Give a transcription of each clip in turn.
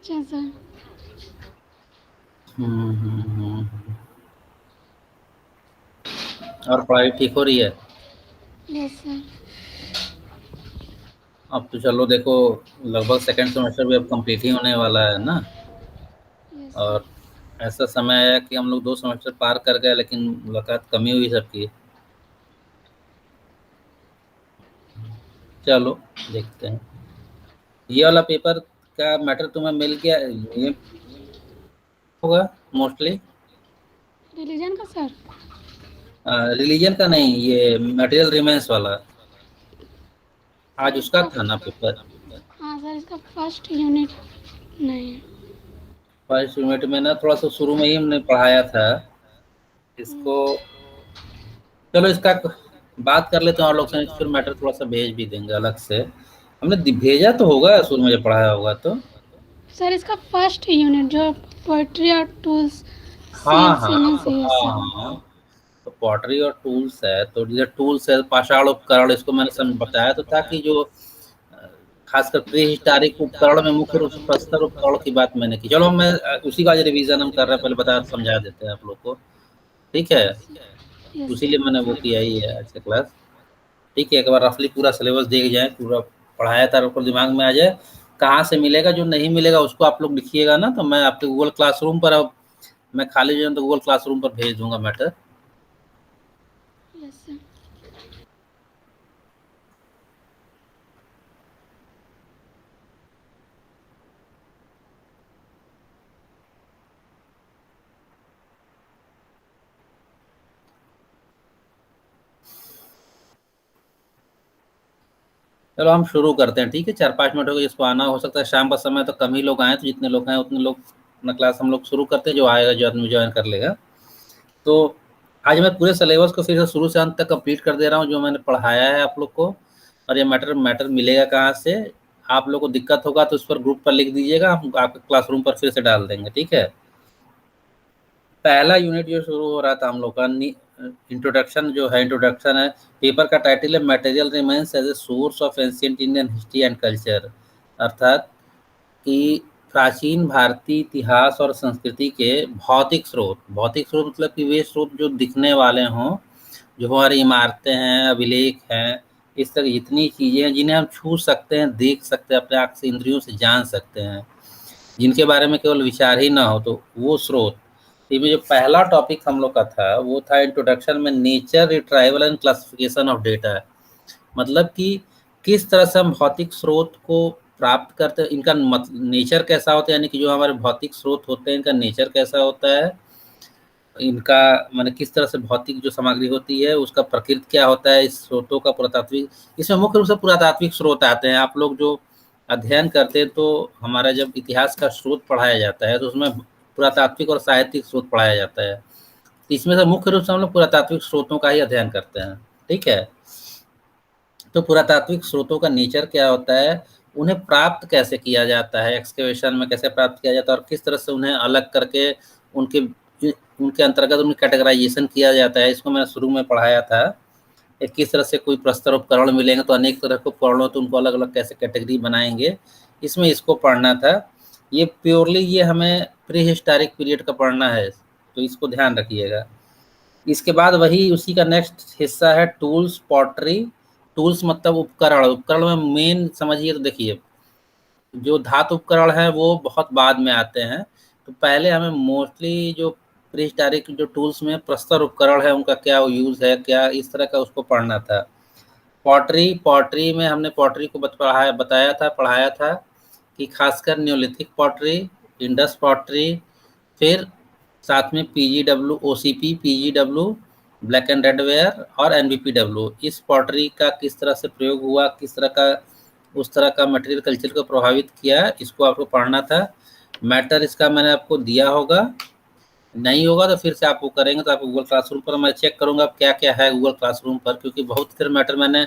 अच्छा सर। हम्म। और पढ़ाई ठीक हो रही है? Yes sir. अब तो चलो देखो, लगभग सेकंड सेमेस्टर भी अब कंप्लीट ही होने वाला है ना। Yes sir. और ऐसा समय है कि हम लोग 2 सेमेस्टर पार कर गए, लेकिन मुलाकात कमी हुई सबकी। चलो देखते हैं। ये वाला पेपर का मैटर तुम्हें मिल गया ये होगा मोस्टली। रिलीजन का सर। रिलीजन का नहीं, ये मटेरियल रिमेंस वाला। सर आज उसका इसका था ना पेपर। हाँ सर, इसका फर्स्ट यूनिट नहीं है। फर्स्ट यूनिट में ना थोड़ा सा शुरू में ही हमने पढ़ाया था इसको। चलो इसका बात कर लेते हैं और लोग से, फिर मैटर थोड़ा सा भेज भी देंगे अलग से। हमने भेजा तो होगा शुरू में जब पढ़ाया होगा तो। सर इसका फर्स्ट यूनिट जो पोइट्री और टूल्स हाँ सील हाँ सीलिंग तो से है हाँ सर। हाँ। तो पॉटरी और टूल्स है, तो जैसे टूल्स है पाषाण उपकरण, इसको मैंने बताया तो था कि जो खासकर प्री हिस्टोरिक उपकरण में मुख्य रूप से प्रस्तर उपकरण की बात मैंने की। चलो मैं उसी का आज रिवीजन हम कर रहे हैं, पहले बता समझा देते हैं आप लोग को। ठीक है, यस यस उसीलिए सर। मैंने वो किया ही है आज का क्लास। ठीक है, एक बार रफली पूरा सिलेबस देख जाए, पूरा पढ़ाया था आपको दिमाग में आ जाए। कहाँ से मिलेगा, जो नहीं मिलेगा उसको आप लोग लिखिएगा ना, तो मैं आपके गूगल क्लासरूम पर, अब मैं खाली जो है तो गूगल क्लासरूम पर भेज दूंगा मैटर। Yes sir. चलो हम शुरू करते हैं, ठीक है। 4-5 मिनट हो गए, जिसको आना हो सकता है शाम का समय, तो कम ही लोग आए, तो जितने लोग आए उतने लोग अपना क्लास हम लोग शुरू करते हैं। जो आएगा जो आदमी ज्वाइन कर लेगा। तो आज मैं पूरे सिलेबस को फिर से शुरू से अंत तक कंप्लीट कर दे रहा हूँ, जो मैंने पढ़ाया है आप लोग को। और ये मैटर मैटर मिलेगा कहाँ से, आप लोग को दिक्कत होगा तो उस पर ग्रुप पर लिख दीजिएगा, हम आपके क्लासरूम पर फिर से डाल देंगे, ठीक है। पहला यूनिट जो शुरू हो रहा था हम लोग का, इंट्रोडक्शन जो है, इंट्रोडक्शन है। पेपर का टाइटल है material remains as a source of ancient Indian history and culture. अर्थात कि प्राचीन भारतीय इतिहास और संस्कृति के भौतिक स्रोत। भौतिक स्रोत मतलब कि वे स्रोत जो दिखने वाले हों, जो हमारी इमारतें हैं, अभिलेख हैं, इस तरह जितनी चीज़ें हैं जिन्हें हम छू सकते हैं, देख सकते हैं, अपने आँख से इंद्रियों से जान सकते हैं, जिनके बारे में केवल विचार ही ना हो, तो वो स्रोत। इसमें जो पहला टॉपिक हम लोग का था वो था इंट्रोडक्शन में nature, retrieval and classification of data. मतलब कि किस तरह से हम भौतिक स्रोत को प्राप्त करते हैं, इनका नेचर कैसा होता है, यानी कि जो हमारे भौतिक स्रोत होते हैं इनका नेचर कैसा होता है, इनका माने किस तरह से भौतिक जो सामग्री होती है उसका प्रकृति क्या होता है, इस स्रोतों का पुरातात्विक। इसमें मुख्य रूप से पुरातात्विक स्रोत आते हैं। आप लोग जो अध्ययन करते हैं, तो हमारा जब इतिहास का स्रोत पढ़ाया जाता है तो उसमें पुरातात्विक और साहित्यिक स्रोत पढ़ाया जाता है। इसमें से मुख्य रूप से हम लोग पुरातात्विक स्रोतों का ही अध्ययन करते हैं, ठीक है। तो पुरातात्विक स्रोतों का नेचर क्या होता है, उन्हें प्राप्त कैसे किया जाता है, एक्सकेवेशन में कैसे प्राप्त किया जाता है, और किस तरह से उन्हें अलग करके उनके उनके अंतर्गत उनकी कैटेगराइजेशन किया जाता है, इसको मैंने शुरू में पढ़ाया था। किस तरह से कोई प्रस्तर उपकरण मिलेंगे तो अनेक तरह के उपकरणों, तो उनको अलग अलग कैसे कैटेगरी बनाएंगे, इसमें इसको पढ़ना था। ये प्योरली ये हमें प्री हिस्टोरिक पीरियड का पढ़ना है, तो इसको ध्यान रखिएगा। इसके बाद वही उसी का नेक्स्ट हिस्सा है टूल्स पॉटरी। टूल्स मतलब उपकरण। उपकरण में मेन समझिए तो देखिए, जो धातु उपकरण है वो बहुत बाद में आते हैं। तो पहले हमें मोस्टली जो प्री हिस्टोरिक जो टूल्स में प्रस्तर उपकरण है उनका क्या यूज़ है, क्या इस तरह का उसको पढ़ना था। पॉटरी, पॉटरी में हमने पॉटरी को बताया था, पढ़ाया था कि खासकर न्योलिथिक पॉटरी, इंडस पॉटरी, फिर साथ में PGW, OCP, PGW, black and red ware और एनबीपीडब्ल्यू, इस पॉटरी का किस तरह से प्रयोग हुआ, किस तरह का उस तरह का मटेरियल कल्चर को प्रभावित किया, इसको आपको पढ़ना था। मैटर इसका मैंने आपको दिया होगा, नहीं होगा तो फिर से आप वो करेंगे, तो आपको गूगल क्लासरूम पर मैं चेक करूंगा क्या क्या है गूगल क्लासरूम पर, क्योंकि बहुत फिर मैटर मैंने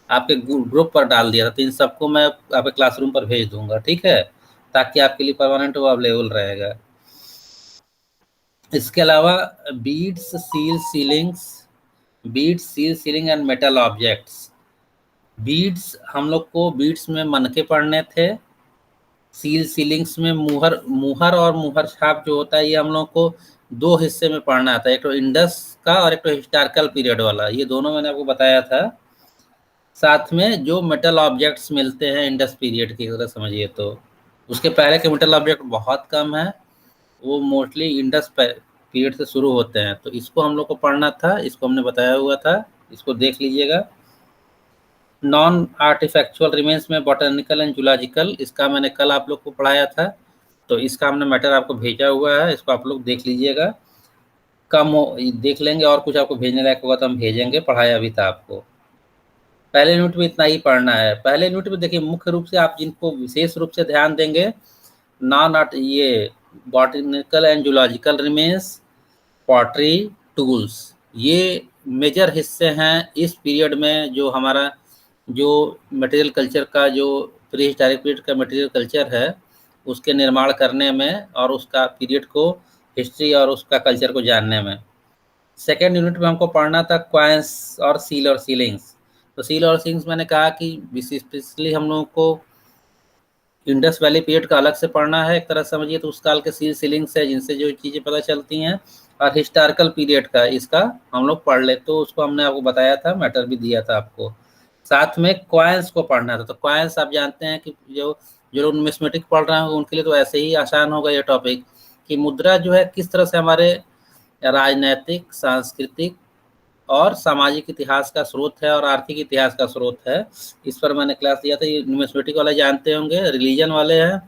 आपके ग्रुप पर डाल दिया था, तो इन सबको मैं आपके क्लासरूम पर भेज दूंगा, ठीक है, ताकि आपके लिए परमानेंट वो अवेलेबल रहेगा। इसके अलावा beads, seal ceilings, beads, seal ceiling and metal objects. Beads हम लोग को बीड्स में मनके पढ़ने थे, सील सीलिंग्स में मुहर मुहर और मुहर छाप जो होता है ये हम लोग को दो हिस्से में पढ़ना आता है, एक तो इंडस का और एक तो हिस्टोरिकल पीरियड वाला, ये दोनों मैंने आपको बताया था। साथ में जो मेटल ऑब्जेक्ट्स मिलते हैं इंडस पीरियड की तरह समझिए, तो उसके पहले के मेटल ऑब्जेक्ट बहुत कम है, वो मोस्टली इंडस पीरियड से शुरू होते हैं, तो इसको हम लोग को पढ़ना था, इसको हमने बताया हुआ था, इसको देख लीजिएगा। नॉन आर्टिफैक्चुअल रिमेन्स में बॉटनिकल एंड जूलॉजिकल, इसका मैंने कल आप लोग को पढ़ाया था, तो इसका हमने मैटर आपको भेजा हुआ है, इसको आप लोग देख लीजिएगा। कम हो देख लेंगे, और कुछ आपको भेजने लायक होगा तो हम भेजेंगे, पढ़ाया भी था आपको। पहले यूनिट में इतना ही पढ़ना है। पहले यूनिट में देखिए मुख्य रूप से आप जिनको विशेष रूप से ध्यान देंगे, नॉन आर्ट ये botanical and zoological remains, pottery, tools, ये मेजर हिस्से हैं इस पीरियड में, जो हमारा जो मटेरियल कल्चर का जो प्री हिस्टोरिक पीरियड का मटेरियल कल्चर है उसके निर्माण करने में और उसका पीरियड को हिस्ट्री और उसका कल्चर को जानने में। सेकेंड यूनिट में हमको पढ़ना था क्वाइंस और सील और सीलिंग्स। तो सील और सीलिंग्स मैंने कहा कि स्पेशली हम लोगों को इंडस वैली पीरियड का अलग से पढ़ना है, एक तरह समझिए, तो उस काल के सील सीलिंग्स है जिनसे जो चीज़ें पता चलती हैं, और हिस्टोरिकल पीरियड का इसका हम लोग पढ़ ले, तो उसको हमने आपको बताया था, मैटर भी दिया था आपको। साथ में क्वाइंस को पढ़ना था, तो क्वाइंस आप जानते हैं कि जो जो लोग न्यूमिस्मेटिक पढ़ रहे हैं उनके लिए तो ऐसे ही आसान होगा ये टॉपिक, कि मुद्रा जो है किस तरह से हमारे राजनैतिक, सांस्कृतिक और सामाजिक इतिहास का स्रोत है और आर्थिक इतिहास का स्रोत है। इस पर मैंने क्लास दिया था। ये न्यूमिस्मेटिक वाले जानते होंगे, रिलीजन वाले हैं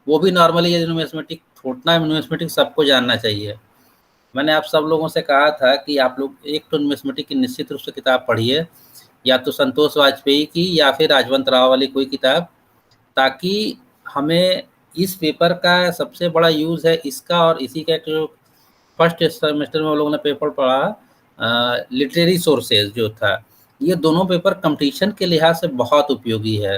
वो भी नॉर्मली ये न्यूमिस्मेटिक थोड़ा न्यूमिस्मेटिक सबको जानना चाहिए। मैंने आप सब लोगों से कहा था कि आप लोग एक तो न्यूमिस्मेटिक की निश्चित रूप से किताब पढ़िए, या तो संतोष वाजपेयी की या फिर राजवंत राव वाली कोई किताब, ताकि हमें इस पेपर का सबसे बड़ा यूज़ है इसका, और इसी का जो फर्स्ट सेमेस्टर में हम लोगों ने पेपर पढ़ा लिटरेरी सोर्सेज जो था, ये दोनों पेपर कंपटीशन के लिहाज से बहुत उपयोगी है,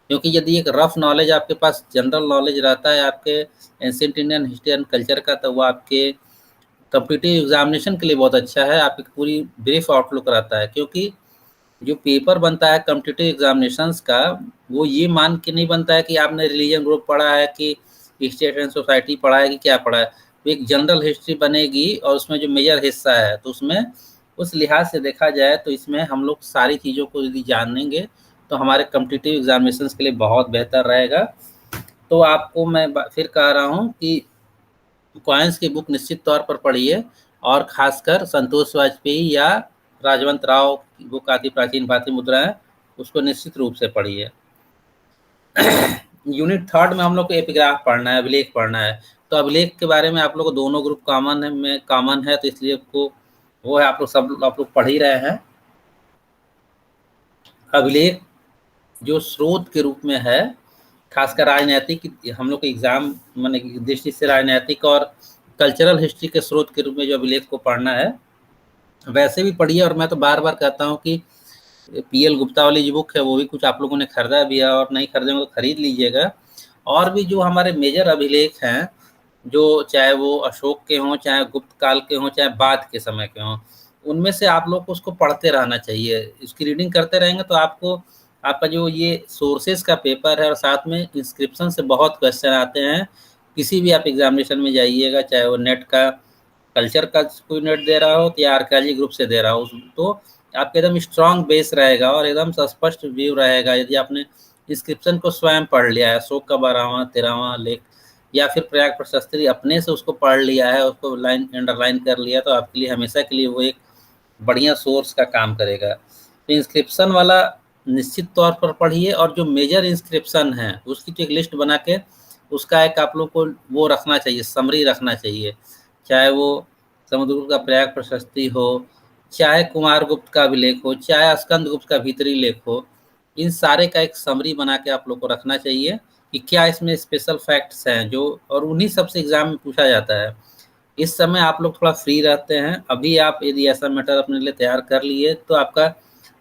क्योंकि यदि एक रफ नॉलेज आपके पास जनरल नॉलेज रहता है आपके ancient Indian history and culture का, तो वो आपके कॉम्पिटिटिव एग्जामिनेशन के लिए बहुत अच्छा है, आपकी पूरी ब्रीफ आउटलुक रहता है। क्योंकि जो पेपर बनता है कॉम्पिटिटिव एग्जामिनेशंस का, वो ये मान के नहीं बनता है कि आपने रिलीजन ग्रुप पढ़ा है कि स्टेट एंड सोसाइटी पढ़ा है कि क्या पढ़ा है, तो एक जनरल हिस्ट्री बनेगी, और उसमें जो मेजर हिस्सा है तो उसमें उस लिहाज से देखा जाए तो इसमें हम लोग सारी चीज़ों को यदि जानेंगे तो हमारे कॉम्पिटिटिव एग्जामिनेशंस के लिए बहुत बेहतर रहेगा। तो आपको मैं फिर कह रहा हूँ कि कॉइन्स की बुक निश्चित तौर पर पढ़िए, और खासकर संतोष वाजपेयी या राजवंत राव की बुक आती प्राचीन भारतीय मुद्राएं, उसको निश्चित रूप से पढ़िए। यूनिट थर्ड में हम लोग को एपिग्राफ पढ़ना है, अभिलेख पढ़ना है। तो अभिलेख के बारे में आप लोग को दोनों ग्रुप कॉमन है, तो इसलिए आपको वो है, आप लोग पढ़ ही रहे हैं। अभिलेख जो स्रोत के रूप में है, खासकर राजनैतिक, हम लोग के एग्जाम माने दृष्टि से राजनैतिक और कल्चरल हिस्ट्री के स्रोत के रूप में जो अभिलेख को पढ़ना है, वैसे भी पढ़िए। और मैं तो बार बार कहता हूँ कि पीएल गुप्ता वाली जो बुक है वो भी कुछ आप लोगों ने खरीदा भी है, और नहीं खरीदे तो खरीद लीजिएगा। और भी जो हमारे मेजर अभिलेख हैं, जो चाहे वो अशोक के हों, चाहे गुप्त काल के हों, चाहे बाद के समय के हों, उनमें से आप लोग को उसको पढ़ते रहना चाहिए। इसकी रीडिंग करते रहेंगे तो आपको आपका जो ये सोर्सेज का पेपर है, और साथ में इंस्क्रिप्शन से बहुत क्वेश्चन आते हैं, किसी भी आप एग्जामिनेशन में जाइएगा, चाहे वो नेट का कल्चर का कोई नेट दे रहा हो या आर्कियोलॉजी ग्रुप से दे रहा हो, तो आपका एकदम स्ट्रांग बेस रहेगा और एकदम स्पष्ट व्यू रहेगा यदि आपने इंस्क्रिप्शन को स्वयं पढ़ लिया है। अशोक का 12वां 13वां लेख या फिर प्रयाग प्रशस्त्री अपने से उसको पढ़ लिया है, उसको लाइन अंडरलाइन कर लिया, तो आपके लिए हमेशा के लिए वो एक बढ़िया सोर्स का काम करेगा। तो इंस्क्रिप्शन वाला निश्चित तौर पर पढ़िए, और जो मेजर इंस्क्रिप्शन है उसकी तो एक लिस्ट बना के उसका एक आप लोग को वो रखना चाहिए, समरी रखना चाहिए, चाहे वो समुद्रगुप्त का प्रयाग प्रशस्ति हो, चाहे कुमार गुप्त का अभिलेख हो, चाहे स्कंद गुप्त का भीतरी लेख हो, इन सारे का एक समरी बना के आप लोग को रखना चाहिए कि क्या इसमें स्पेशल फैक्ट्स हैं जो, और उन्हीं सबसे एग्जाम में पूछा जाता है। इस समय आप लोग थोड़ा फ्री रहते हैं, अभी आप यदि ऐसा मैटर अपने लिए तैयार कर लिए तो आपका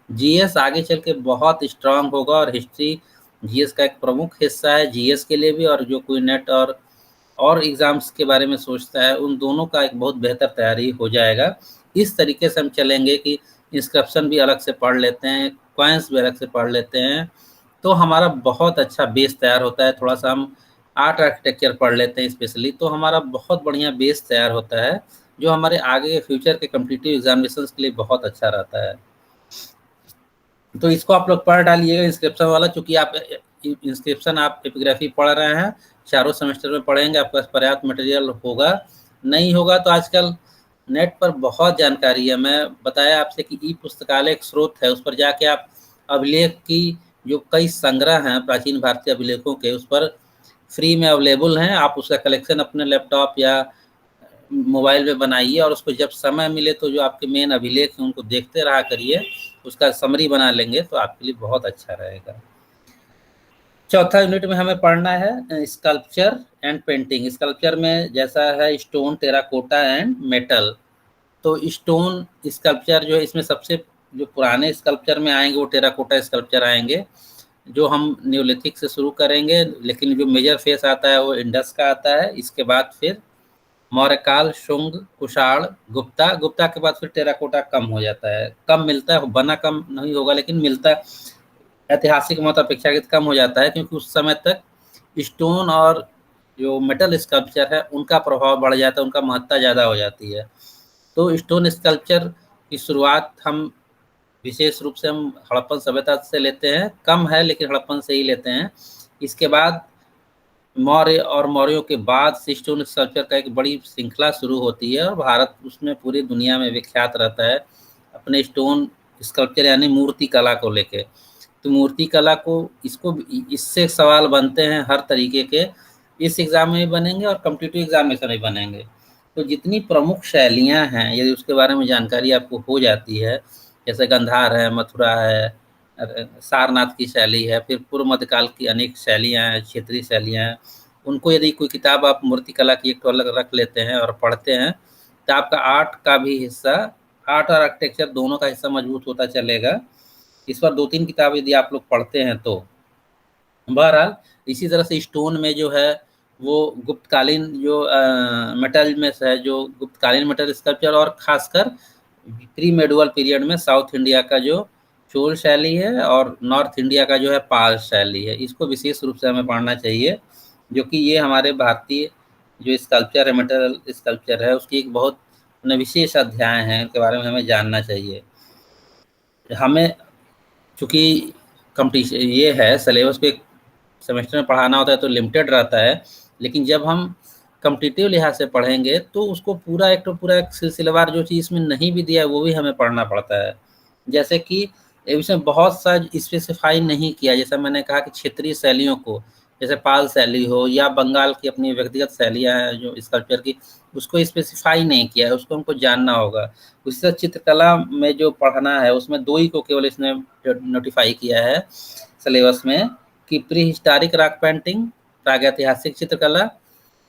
जीएस आगे चल के बहुत स्ट्रांग होगा, और हिस्ट्री जीएस का एक प्रमुख हिस्सा है जीएस के लिए भी, और जो कोई नेट और एग्जाम्स के बारे में सोचता है उन दोनों का एक बहुत बेहतर तैयारी हो जाएगा। इस तरीके से हम चलेंगे कि इंस्क्रिप्शन भी अलग से पढ़ लेते हैं, कॉइन्स भी अलग से पढ़ लेते हैं, तो हमारा बहुत अच्छा बेस तैयार होता है। थोड़ा सा हम आर्ट आर्किटेक्चर पढ़ लेते हैं स्पेशली, तो हमारा बहुत बढ़िया बेस तैयार होता है, जो हमारे आगे के फ्यूचर के कॉम्पिटिटिव एग्जामिनेशन के लिए बहुत अच्छा रहता है। तो इसको आप लोग पढ़ डालिएगा इंस्क्रिप्शन वाला, चूंकि आप इंस्क्रिप्शन आप एपिग्राफी पढ़ रहे हैं, चारों सेमेस्टर में पढ़ेंगे, आपके पास पर्याप्त मटेरियल होगा। नहीं होगा तो आजकल नेट पर बहुत जानकारी है। मैं बताया आपसे कि ई पुस्तकालय एक स्रोत है, उस पर जाके आप अभिलेख की जो कई संग्रह हैं प्राचीन भारतीय अभिलेखों के, उस पर फ्री में अवेलेबल हैं। आप उसका कलेक्शन अपने लैपटॉप या मोबाइल में बनाइए, और उसको जब समय मिले तो जो आपके मेन अभिलेख हैं उनको देखते रहा करिए, उसका समरी बना लेंगे तो आपके लिए बहुत अच्छा रहेगा। चौथा यूनिट में हमें पढ़ना है स्कल्पचर एंड पेंटिंग। स्कल्पचर में जैसा है स्टोन, टेराकोटा एंड मेटल। तो स्टोन स्कल्पचर जो है, इसमें सबसे जो पुराने स्कल्पचर में आएंगे वो टेराकोटा स्कल्पचर आएंगे, जो हम न्यूलिथिक से शुरू करेंगे, लेकिन जो मेजर फेस आता है वो इंडस का आता है। इसके बाद फिर मौर्यकाल, शुंग, कुषाण, गुप्ता। गुप्ता के बाद फिर टेराकोटा कम हो जाता है, कम मिलता है, बना कम नहीं होगा लेकिन मिलता ऐतिहासिक मत अपेक्षाकृत कम हो जाता है, क्योंकि उस समय तक स्टोन और जो मेटल स्कल्पचर है उनका प्रभाव बढ़ जाता है, उनका महत्ता ज़्यादा हो जाती है। तो स्टोन स्कल्पचर की शुरुआत हम विशेष रूप से हम हड़प्पन सभ्यता से लेते हैं, कम है लेकिन हड़प्पन से ही लेते हैं। इसके बाद मौर्य और मौर्यों के बाद से स्टोन स्कल्पचर का एक बड़ी श्रृंखला शुरू होती है, और भारत उसमें पूरी दुनिया में विख्यात रहता है अपने स्टोन स्कल्पचर यानी मूर्ति कला को लेके। तो मूर्ति कला को इसको इससे सवाल बनते हैं हर तरीके के, इस एग्जाम में भी बनेंगे और कॉम्पिटिटिव एग्जामिनेशन में बनेंगे। तो जितनी प्रमुख शैलियाँ हैं यदि उसके बारे में जानकारी आपको हो जाती है, जैसे गंधार है, मथुरा है, सारनाथ की शैली है, फिर पूर्व मध्यकाल की अनेक शैलियाँ हैं, क्षेत्रीय शैलियाँ हैं, उनको यदि कोई किताब आप मूर्ति कला की एक तो अलग रख लेते हैं और पढ़ते हैं, तो आपका आर्ट का भी हिस्सा, आर्ट और आर्किटेक्चर दोनों का हिस्सा मजबूत होता चलेगा। इस पर 2-3 किताब यदि आप लोग पढ़ते हैं तो। बहरहाल इसी तरह से स्टोन में जो है वो गुप्तकालीन जो मेटल में है, जो गुप्तकालीन मेटल स्कल्पचर, और खासकर प्री मेडुअल पीरियड में साउथ इंडिया का जो चोल शैली है और नॉर्थ इंडिया का जो है पाल शैली है, इसको विशेष रूप से हमें पढ़ना चाहिए, जो कि ये हमारे भारतीय जो स्कल्पचर है, मेटल स्कल्पचर है, उसकी एक बहुत विशेष अध्याय है, इनके बारे में हमें जानना चाहिए। हमें चूँकि कॉम्पिटिशन ये है, सिलेबस को एक सेमेस्टर में पढ़ाना होता है तो लिमिटेड रहता है, लेकिन जब हम कॉम्पिटिटिव लिहाज से पढ़ेंगे तो उसको पूरा एक सिलसिलेवार जो चीज़ इसमें नहीं भी दिया है वो भी हमें पढ़ना पड़ता है। जैसे कि इसमें बहुत सा स्पेसिफाई नहीं किया, जैसे मैंने कहा कि क्षेत्रीय शैलियों को, जैसे पाल शैली हो या बंगाल की अपनी व्यक्तिगत शैलियाँ हैं जो स्कल्पचर की, उसको स्पेसिफाई नहीं किया है, उसको हमको जानना होगा। उसी तरह चित्रकला में जो पढ़ना है उसमें 2 ही को केवल इसने नोटिफाई किया है सिलेबस में, कि प्री हिस्टोरिक रॉक पेंटिंग, प्रागैतिहासिक चित्रकला,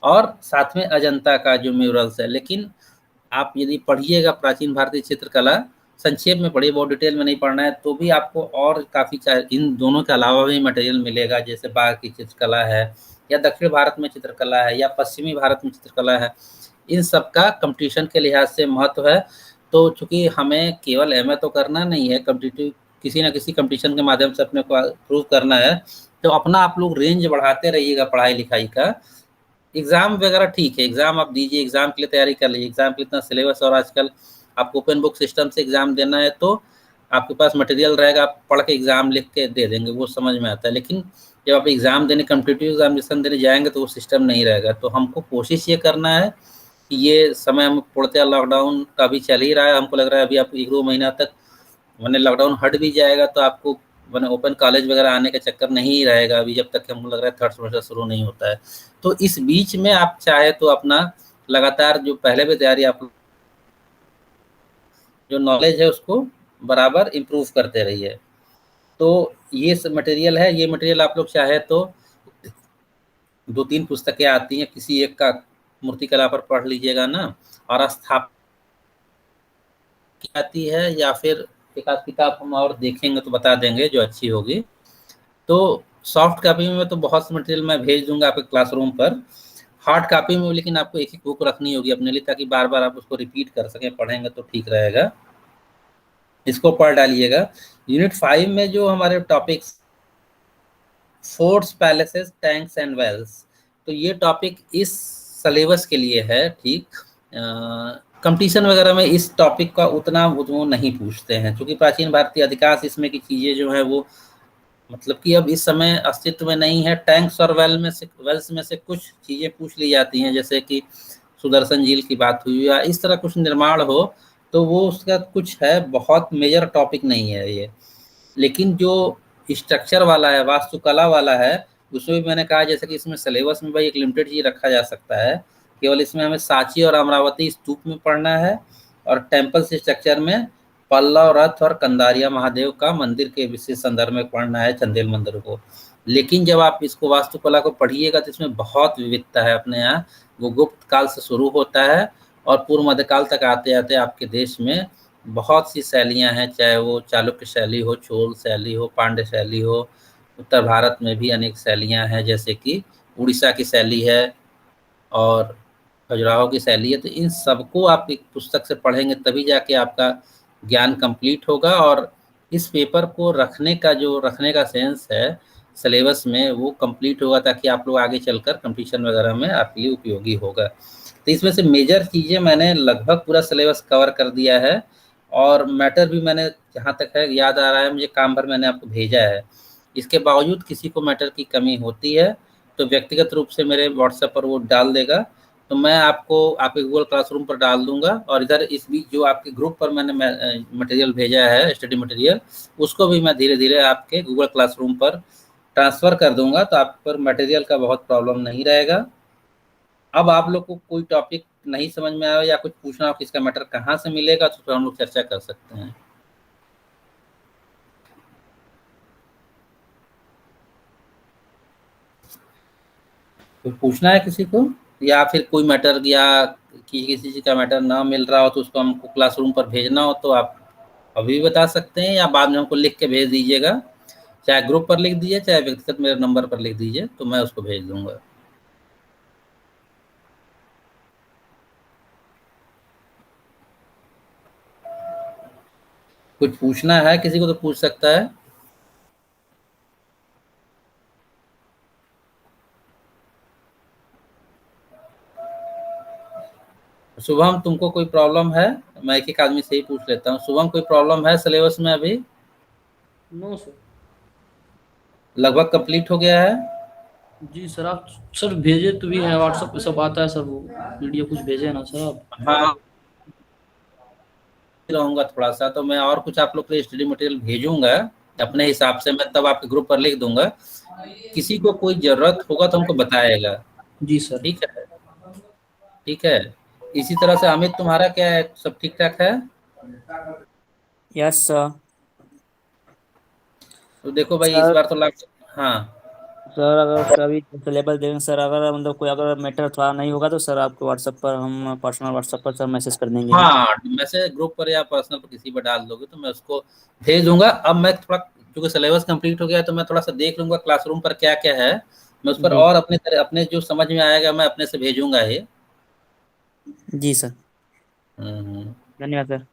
और साथ में अजंता का जो म्यूरल्स है। लेकिन आप यदि पढ़िएगा प्राचीन भारतीय चित्रकला, संक्षेप में पढ़िए, बहुत डिटेल में नहीं पढ़ना है, तो भी आपको और काफ़ी इन दोनों के अलावा भी मटेरियल मिलेगा, जैसे बाघ की चित्रकला है, या दक्षिण भारत में चित्रकला है, या पश्चिमी भारत में चित्रकला है। इन सब का कंपटीशन के लिहाज से महत्व है। तो चूंकि हमें केवल एमए तो करना नहीं है, कॉम्पिटिटिव किसी न किसी कंपटीशन के माध्यम से अपने को प्रूव करना है, तो अपना आप लोग रेंज बढ़ाते रहिएगा पढ़ाई लिखाई का। एग्ज़ाम वगैरह ठीक है, एग्ज़ाम आप दीजिए, एग्ज़ाम के लिए तैयारी कर लीजिए, एग्ज़ाम के लिए इतना सिलेबस, और आजकल आपको ओपन बुक सिस्टम से एग्ज़ाम देना है तो आपके पास मटेरियल रहेगा, आप पढ़ के एग्ज़ाम लिख के दे देंगे, वो समझ में आता है। लेकिन जब आप एग्ज़ाम देने, कॉम्पिटिटिव एग्जामिनेशन देने जाएंगे तो वो सिस्टम नहीं रहेगा। तो हमको कोशिश ये करना है कि ये समय हम पूर्णतः लॉकडाउन का भी चल ही रहा है, हमको लग रहा है अभी आप 1-2 महीना तक मैंने लॉकडाउन हट भी जाएगा तो आपको मैंने ओपन कॉलेज वगैरह आने का चक्कर नहीं रहेगा अभी, जब तक हमको लग रहा है 3rd सेमेस्टर शुरू नहीं होता है। तो इस बीच में आप चाहे तो अपना लगातार जो पहले भी तैयारी, आप जो नॉलेज है उसको बराबर इम्प्रूव करते रहिए। तो ये सब मटेरियल है, ये मटेरियल आप लोग चाहे तो 2-3 पुस्तकें आती हैं, किसी एक का मूर्ति कला पर पढ़ लीजिएगा ना, और स्थापना आती है, या फिर एक आध किताब हम और देखेंगे तो बता देंगे जो अच्छी होगी। तो सॉफ्ट कॉपी में तो बहुत सी मटेरियल मैं भेज दूंगा आपके क्लासरूम पर, हार्ड कॉपी में लेकिन आपको एक बुक रखनी होगी अपने लिए, ताकि बार बार आप उसको रिपीट कर सकें, पढ़ेंगे तो ठीक रहेगा। इसको पढ़ डालिएगा। यूनिट 5 में जो हमारे topics, forts, palaces, tanks and wells, तो ये टॉपिक इस सिलेबस के लिए है, ठीक। कंपटीशन वगैरह में इस टॉपिक का उतना वो नहीं पूछते हैं, क्योंकि प्राचीन भारतीय अधिकांश इसमें की चीज़ें जो है वो मतलब कि अब इस समय अस्तित्व में नहीं है। टैंक्स और वेल्स में से कुछ चीज़ें पूछ ली जाती हैं, जैसे कि सुदर्शन झील की बात हुई या इस तरह कुछ निर्माण हो, तो वो उसका कुछ है, बहुत मेजर टॉपिक नहीं है ये। लेकिन जो स्ट्रक्चर वाला है, वास्तुकला वाला है, उसमें भी मैंने कहा जैसे कि इसमें सिलेबस में भाई एक लिमिटेड चीज रखा जा सकता है, केवल इसमें हमें सांची और अमरावती स्तूप में पढ़ना है, और टेम्पल स्ट्रक्चर में पल्लव रथ और कंदारिया महादेव का मंदिर के विशेष संदर्भ में पढ़ना है, चंदेल मंदिर को। लेकिन जब आप इसको वास्तुकला को पढ़िएगा तो इसमें बहुत विविधता है अपने यहाँ। वो गुप्त काल से शुरू होता है और पूर्व मध्यकाल तक आते आते आपके देश में बहुत सी शैलियाँ हैं, चाहे वो चालुक्य शैली हो, चोल शैली हो, पांड्य शैली हो। उत्तर भारत में भी अनेक शैलियाँ हैं, जैसे कि उड़ीसा की शैली है और खजुराहो की शैली है। तो इन सबको आप एक पुस्तक से पढ़ेंगे तभी जाके आपका ज्ञान कंप्लीट होगा, और इस पेपर को रखने का सेंस है सिलेबस में, वो कंप्लीट होगा ताकि आप लोग आगे चलकर कंपटीशन वगैरह में आपके लिए उपयोगी होगा। तो इसमें से मेजर चीज़ें मैंने लगभग पूरा सिलेबस कवर कर दिया है, और मैटर भी मैंने जहाँ तक है याद आ रहा है मुझे, काम भर मैंने आपको भेजा है। इसके बावजूद किसी को मैटर की कमी होती है तो व्यक्तिगत रूप से मेरे व्हाट्सएप पर वो डाल देगा, तो मैं आपको आपके गूगल क्लासरूम पर डाल दूंगा। और इधर इस बीच जो आपके ग्रुप पर मैंने मटेरियल भेजा है, स्टडी मटेरियल, उसको भी मैं धीरे धीरे आपके गूगल क्लासरूम पर ट्रांसफ़र कर दूंगा, तो आप पर मटेरियल का बहुत प्रॉब्लम नहीं रहेगा। अब आप लोग को कोई टॉपिक नहीं समझ में आया या कुछ पूछना हो कि इसका मैटर कहाँ से मिलेगा, तो फिर हम लोग चर्चा कर सकते हैं। कुछ पूछना है किसी को, या फिर कोई मैटर या किसी चीज़ का मैटर ना मिल रहा हो तो उसको हमको क्लासरूम पर भेजना हो तो आप अभी भी बता सकते हैं, या बाद में हमको लिख के भेज दीजिएगा। चाहे ग्रुप पर लिख दीजिए, चाहे व्यक्तिगत मेरे नंबर पर लिख दीजिए, तो मैं उसको भेज दूंगा। कुछ पूछना है किसी को तो पूछ सकता है। शुभम, तुमको कोई प्रॉब्लम है? मैं एक एक आदमी से ही पूछ लेता हूँ। शुभम, कोई प्रॉब्लम है सिलेबस में अभी? No sir. लगभग कंप्लीट हो गया है। जी सर, आप सर भेजे तो भी है व्हाट्सएप पे, सब आता है सर, वो वीडियो कुछ भेजे ना सर आप? हाँ, रहूंगा थोड़ा सा, तो मैं और कुछ आप लोग के स्टडी मटेरियल भेजूंगा अपने हिसाब से, मैं तब आपके ग्रुप पर लिख दूंगा। किसी को कोई जरूरत होगा तो हमको बताएगा। जी सर। ठीक है, ठीक है। इसी तरह से अमित, तुम्हारा क्या है, सब ठीक ठाक है? Yes sir. तो देखो भाई, इस सर बार तो हाँ। सर अगर कभी सिलेबस देंगे सर, अगर मतलब कोई अगर मैटर थोड़ा नहीं होगा तो सर आपके व्हाट्सएप पर हम पर्सनल व्हाट्सएप पर सर मैसेज कर देंगे हम। हाँ, मैसेज ग्रुप पर या पर्सनल पर किसी पर डाल दोगे तो मैं उसको भेज दूंगा। अब मैं थोड़ा, क्योंकि सिलेबस कंप्लीट हो गया है, तो मैं थोड़ा सा देख लूंगा क्लासरूम पर क्या क्या है, मैं उस पर जी और अपने जो समझ में आएगा मैं अपने से भेजूंगा ये। जी सर। हम्म। धन्यवाद सर।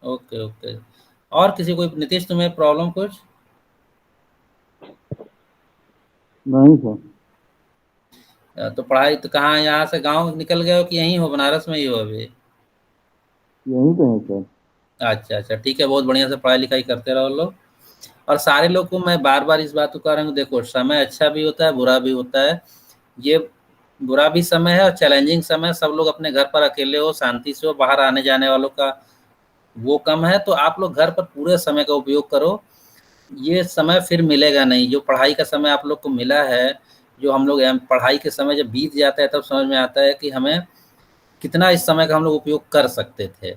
Okay okay. और किसी कोई, नीतीश तुम्हें प्रॉब्लम कुछ? नहीं सर। तो पढ़ाई तो कहाँ, यहाँ से गांव निकल गए हो कि यहीं हो, बनारस में ही हो अभी? यहीं पे है सर। अच्छा अच्छा, ठीक है, बहुत बढ़िया से पढ़ाई लिखाई करते रहो लोग। और सारे लोग को मैं बार बार इस बात को कह रहा हूँ, देखो समय अच्छा भी होता है, बुरा भी होता है। ये बुरा भी समय है और चैलेंजिंग समय। सब लोग अपने घर पर अकेले हो, शांति से हो, बाहर आने जाने वालों का वो कम है, तो आप लोग घर पर पूरे समय का उपयोग करो। ये समय फिर मिलेगा नहीं, जो पढ़ाई का समय आप लोग को मिला है, जो हम लोग पढ़ाई के समय जब बीत जाता है तब समझ में आता है कि हमें कितना इस समय का हम लोग उपयोग कर सकते थे।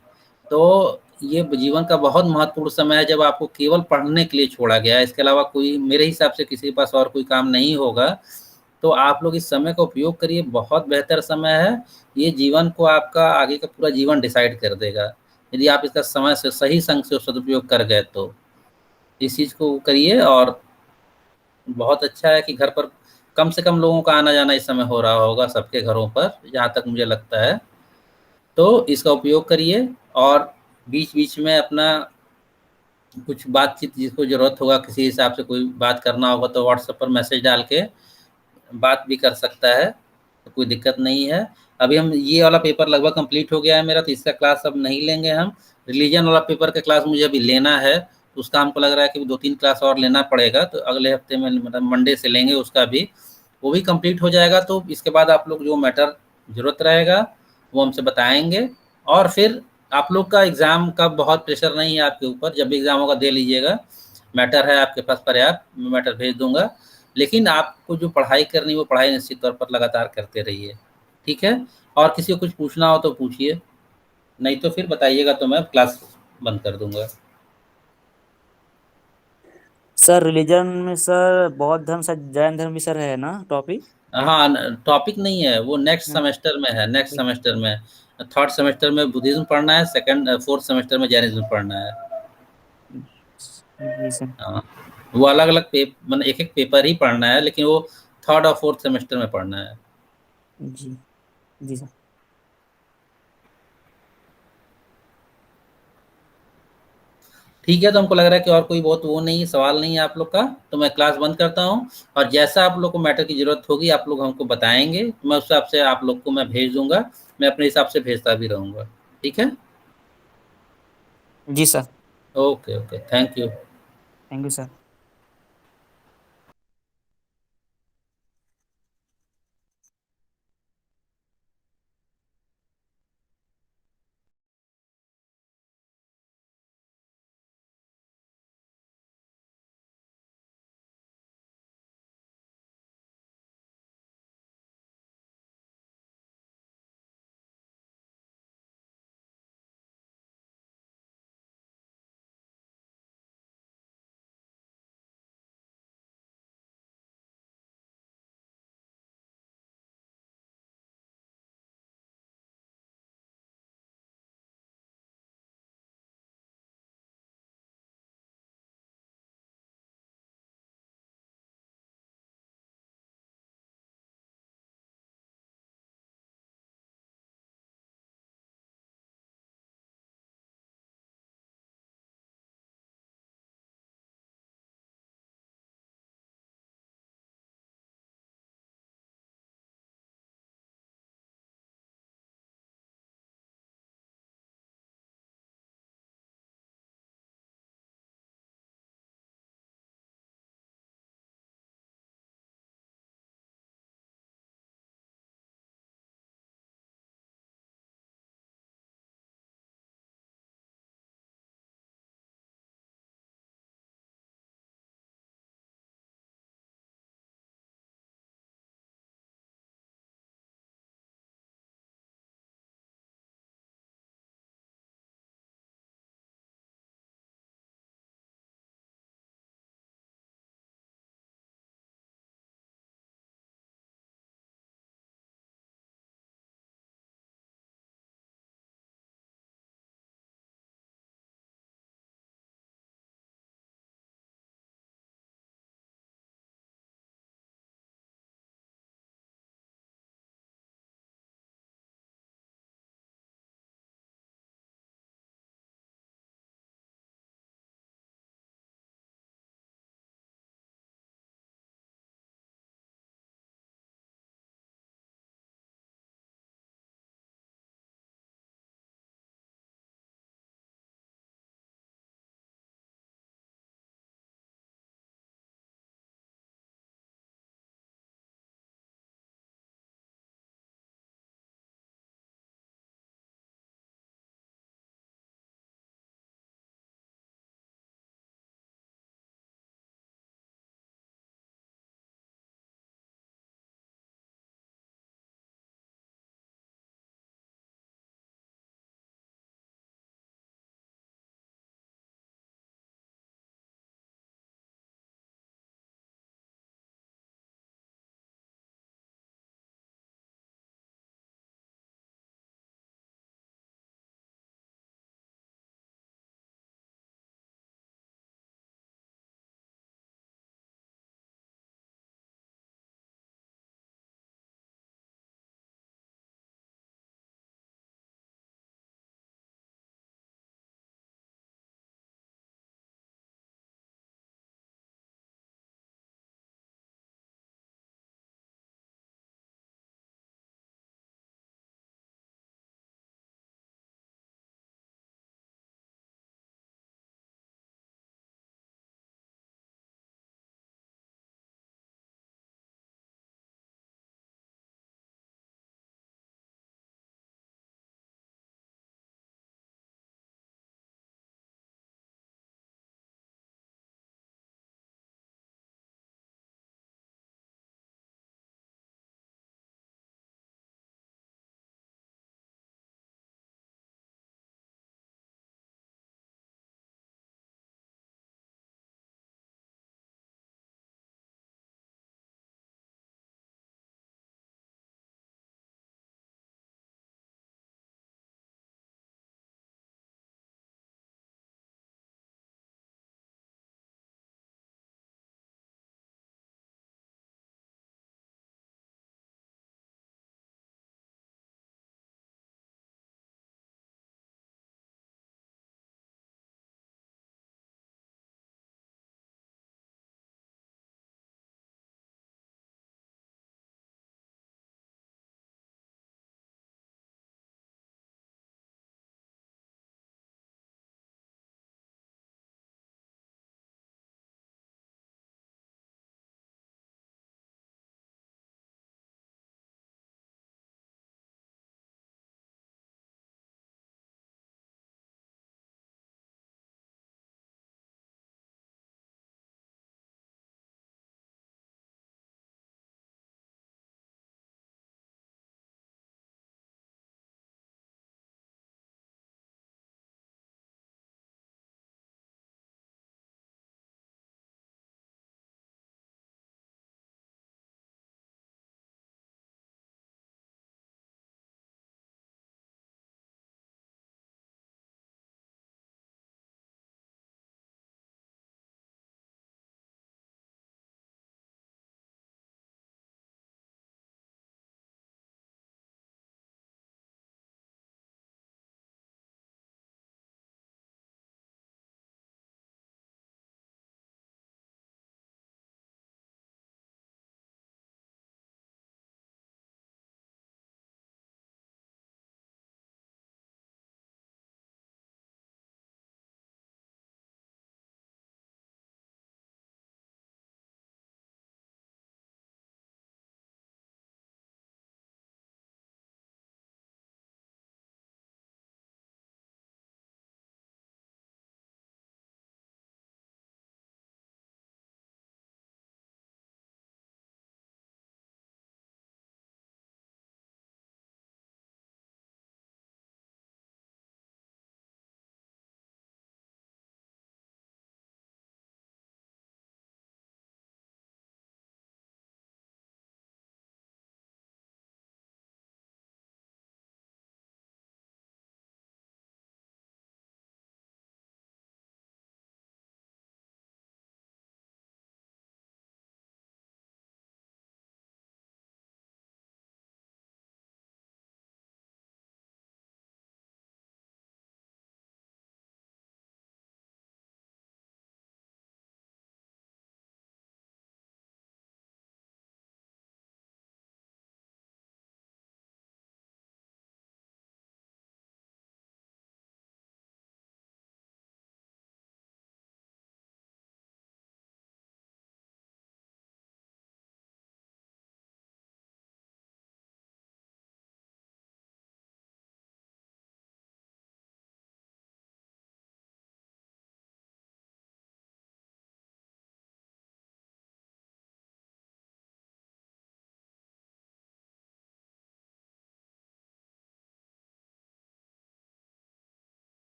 तो ये जीवन का बहुत महत्वपूर्ण समय है जब आपको केवल पढ़ने के लिए छोड़ा गया है, इसके अलावा कोई, मेरे हिसाब से किसी के पास और कोई काम नहीं होगा। तो आप लोग इस समय का उपयोग करिए, बहुत बेहतर समय है। ये जीवन को, आपका आगे का पूरा जीवन डिसाइड कर देगा यदि आप इसका समय से सही संग से सदुपयोग कर गए तो। इस चीज़ को करिए। और बहुत अच्छा है कि घर पर कम से कम लोगों का आना जाना इस समय हो रहा होगा सबके घरों पर, जहाँ तक मुझे लगता है। तो इसका उपयोग करिए, और बीच बीच में अपना कुछ बातचीत, जिसको ज़रूरत होगा, किसी हिसाब से कोई बात करना होगा तो व्हाट्सएप पर मैसेज डाल के बात भी कर सकता है, तो कोई दिक्कत नहीं है। अभी हम ये वाला पेपर लगभग कंप्लीट हो गया है मेरा, तो इसका क्लास अब नहीं लेंगे हम। रिलीजन वाला पेपर का क्लास मुझे अभी लेना है, तो उसका हमको लग रहा है कि 2-3 क्लास और लेना पड़ेगा, तो अगले हफ्ते में मतलब मंडे से लेंगे उसका भी। वो भी कंप्लीट हो जाएगा तो इसके बाद आप लोग जो मैटर ज़रूरत रहेगा वो हमसे बताएंगे। और फिर आप लोग का एग्ज़ाम का बहुत प्रेशर नहीं है आपके ऊपर, जब भी एग्ज़ाम होगा दे लीजिएगा। मैटर है आपके पास पर्याप्त, मैं मैटर भेज दूंगा। लेकिन आपको जो पढ़ाई करनी है वो पढ़ाई निश्चित तौर पर लगातार करते रहिए, ठीक है। और किसी को कुछ पूछना हो तो पूछिए, नहीं तो फिर बताइएगा तो मैं क्लास बंद कर दूंगा। सर रिलीजन में सर बौद्ध धर्म सर जैन धर्म भी सर है ना टॉपिक? हाँ, टॉपिक नहीं है वो, नेक्स्ट हाँ, सेमेस्टर में है, नेक्स्ट सेमेस्टर में। थर्ड सेमेस्टर में बुद्धिज्म पढ़ना है, सेकंड फोर्थ सेमेस्टर में जैनिज्म पढ़ना है। जी सर। हाँ, वो अलग अलग मतलब एक एक पेपर ही पढ़ना है, लेकिन वो थर्ड और फोर्थ सेमेस्टर में पढ़ना है। जी जी सर। ठीक है, तो हमको लग रहा है कि और कोई बहुत वो नहीं है, सवाल नहीं है आप लोग का, तो मैं क्लास बंद करता हूँ। और जैसा आप लोग को मैटर की ज़रूरत होगी आप लोग हमको बताएंगे, मैं उस हिसाब से आप लोग को मैं भेज दूंगा। मैं अपने हिसाब से भेजता भी रहूँगा, ठीक है। जी sir. Okay okay, thank you. Thank you sir.